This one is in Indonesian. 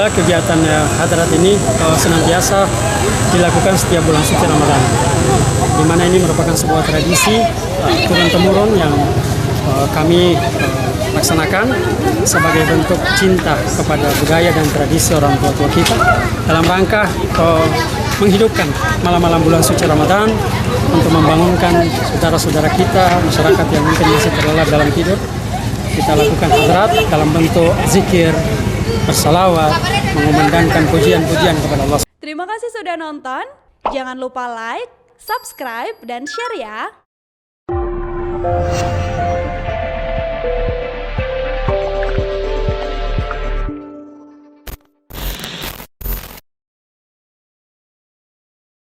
Kegiatan hadrat ini senantiasa dilakukan setiap bulan suci Ramadan, di mana ini merupakan sebuah tradisi turun-temurun yang kami laksanakan sebagai bentuk cinta kepada budaya dan tradisi orang tua-tua kita dalam rangka menghidupkan malam-malam bulan suci Ramadan untuk membangunkan saudara-saudara kita, masyarakat yang mungkin masih terlelap dalam tidur. Kita lakukan hadrat dalam bentuk zikir, bersalawat, mengumandangkan pujian-pujian kepada Allah. Terima kasih sudah nonton. Jangan lupa like, subscribe, dan share ya.